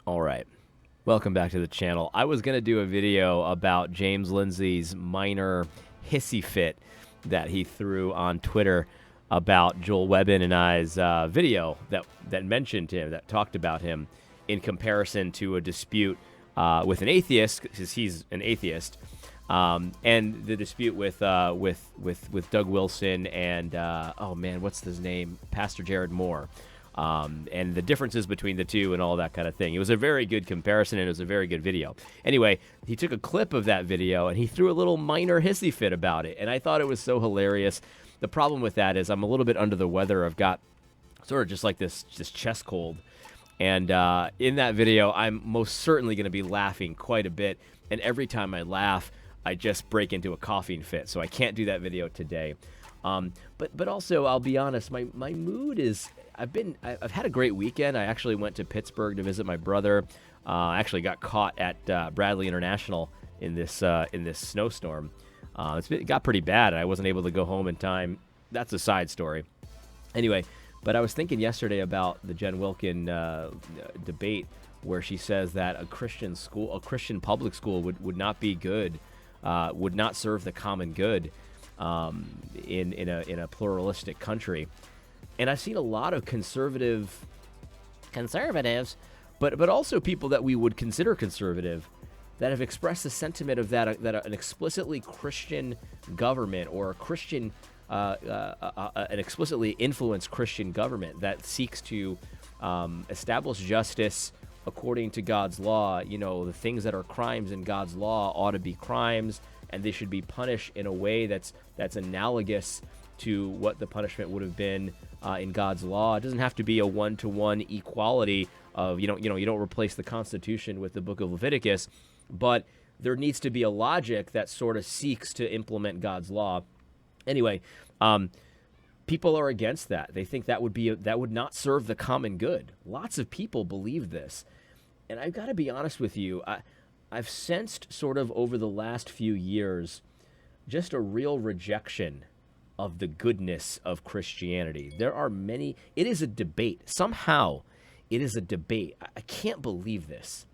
All right. Welcome back to the channel. I was going to do a video about James Lindsay's minor hissy fit that he threw on Twitter about Joel Webbin and I's video that mentioned him, that talked about him in comparison to a dispute with an atheist, because he's an atheist, and the dispute with Doug Wilson and oh man, what's his name, Pastor Jared Moore. And the differences between the two and all that kind of thing. It was a very good comparison, and it was a very good video. Anyway, he took a clip of that video, and he threw a little minor hissy fit about it, and I thought it was so hilarious. The problem with that is I'm a little bit under the weather. I've got sort of just like this chest cold, and in that video, I'm most certainly going to be laughing quite a bit, and every time I laugh, I just break into a coughing fit, so I can't do that video today. But also, I'll be honest, my mood is, I've had a great weekend. I actually went to Pittsburgh to visit my brother. I actually got caught at Bradley International in this snowstorm. It got pretty bad, and I wasn't able to go home in time. That's a side story. Anyway, but I was thinking yesterday about the Jen Wilkin debate, where she says that a Christian public school would not be good, would not serve the common good in a pluralistic country. And I've seen a lot of conservatives, but also people that we would consider conservative, that have expressed the sentiment of that an explicitly Christian government, or a Christian an explicitly influenced Christian government that seeks to establish justice according to God's law. You know, the things that are crimes in God's law ought to be crimes, and they should be punished in a way that's analogous to what the punishment would have been in God's law. It doesn't have to be a one-to-one equality of, you don't replace the Constitution with the book of Leviticus, but there needs to be a logic that sort of seeks to implement God's law. Anyway, people are against that. They think that would not serve the common good. Lots of people believe this. And I've got to be honest with you, I've sensed sort of over the last few years just a real rejection of the goodness of Christianity. There are many, it is a debate. Somehow it is a debate. I can't believe this.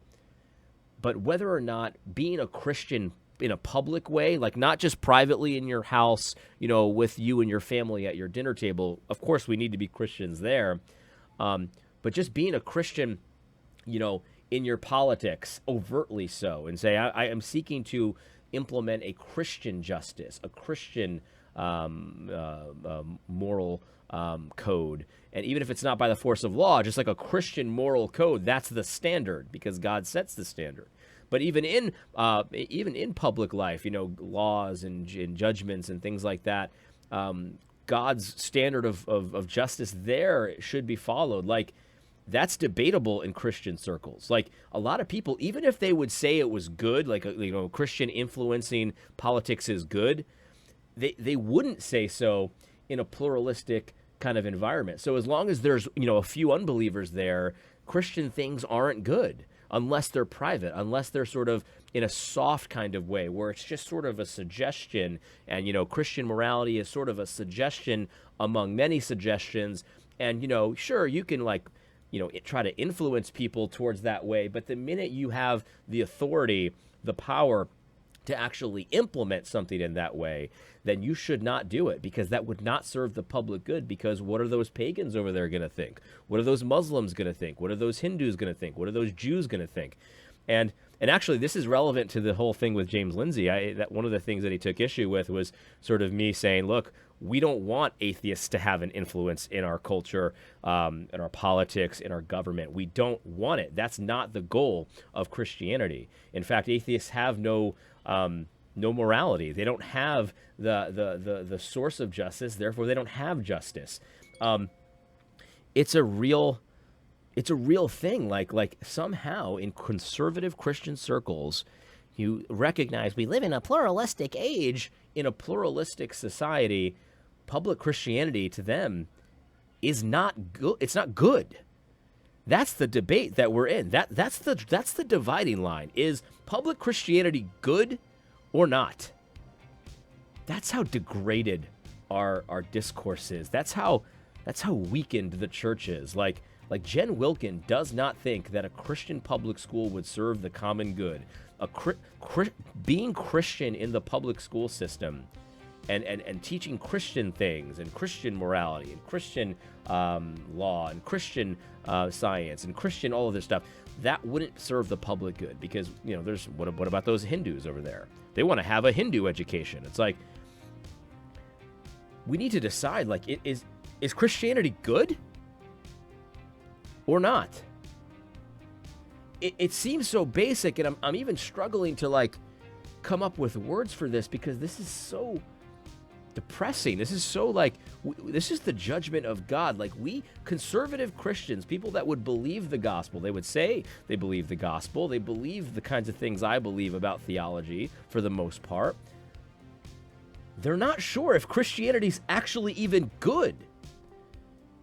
But whether or not being a Christian in a public way, like not just privately in your house, with you and your family at your dinner table, of course we need to be Christians there, but just being a Christian, in your politics, overtly so, and say, I am seeking to implement a Christian justice, a Christian moral code. And even if it's not by the force of law, just like a Christian moral code, that's the standard, because God sets the standard. But even in public life, laws and judgments and things like that, God's standard of justice there should be followed. Like, that's debatable in Christian circles. Like, a lot of people, even if they would say it was good, like, Christian influencing politics is good, they wouldn't say so in a pluralistic kind of environment. So as long as there's, a few unbelievers there, Christian things aren't good unless they're private, unless they're sort of in a soft kind of way where it's just sort of a suggestion. And, Christian morality is sort of a suggestion among many suggestions. And, sure, you can try to influence people towards that way. But the minute you have the authority, the power to actually implement something in that way, then you should not do it, because that would not serve the public good. Because what are those pagans over there going to think? What are those Muslims going to think? What are those Hindus going to think? What are those Jews going to think? And actually, this is relevant to the whole thing with James Lindsay. That one of the things that he took issue with was sort of me saying, look, we don't want atheists to have an influence in our culture, in our politics, in our government. We don't want it. That's not the goal of Christianity. In fact, atheists have no morality. They don't have the source of justice. Therefore, they don't have justice. It's a real thing. Like somehow in conservative Christian circles, you recognize we live in a pluralistic age, in a pluralistic society. Public Christianity to them is not good. It's not good. That's the debate that we're in. That's the dividing line. Is public Christianity good or not? That's how degraded our discourse is. That's how weakened the church is. Like, Like, Jen Wilkin does not think that a Christian public school would serve the common good. Being Christian in the public school system and teaching Christian things and Christian morality and Christian law and Christian science and Christian all of this stuff, that wouldn't serve the public good, because, you know, there's what about those Hindus over there? They want to have a Hindu education. It's like, we need to decide, like, is Christianity good or not? It seems so basic, and I'm even struggling to, like, come up with words for this, because this is so depressing. This is so, like, this is the judgment of God. Like, we conservative Christians, people that would believe the gospel, they would say they believe the gospel, they believe the kinds of things I believe about theology for the most part. They're not sure if Christianity's actually even good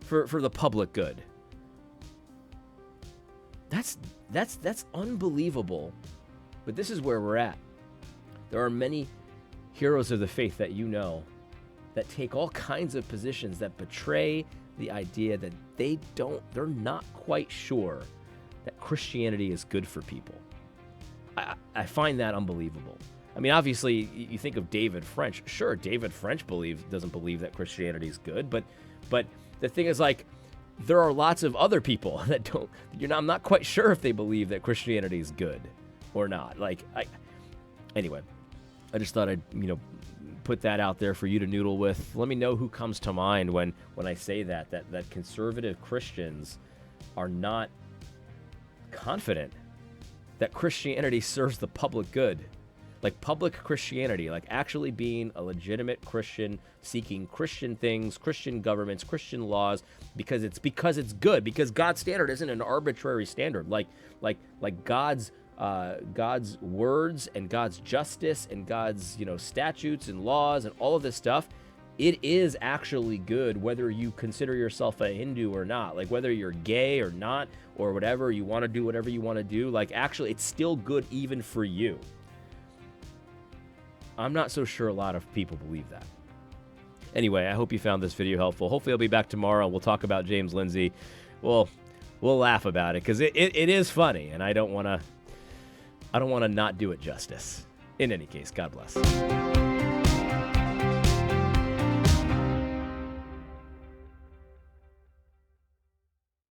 for the public good. That's unbelievable. But this is where we're at. There are many heroes of the faith that you know that take all kinds of positions that betray the idea that they're not quite sure that Christianity is good for people. I find that unbelievable. I mean, obviously, you think of David French. Sure, David French doesn't believe that Christianity is good, but the thing is, like, there are lots of other people that don't. I'm not quite sure if they believe that Christianity is good or not. Like, anyway, I just thought I'd put that out there for you to noodle with. Let me know who comes to mind when I say that conservative Christians are not confident that Christianity serves the public good. Like, public Christianity, like actually being a legitimate Christian, seeking Christian things, Christian governments, Christian laws, because it's good, because God's standard isn't an arbitrary standard. Like God's words and God's justice and God's statutes and laws and all of this stuff, it is actually good, whether you consider yourself a Hindu or not. Like, whether you're gay or not, or whatever, you want to do whatever you want to do, like, actually it's still good even for you. I'm not so sure a lot of people believe that. Anyway, I hope you found this video helpful. Hopefully I'll be back tomorrow. We'll talk about James Lindsay. We'll laugh about it, because it is funny, and I don't want to not do it justice. In any case, God bless.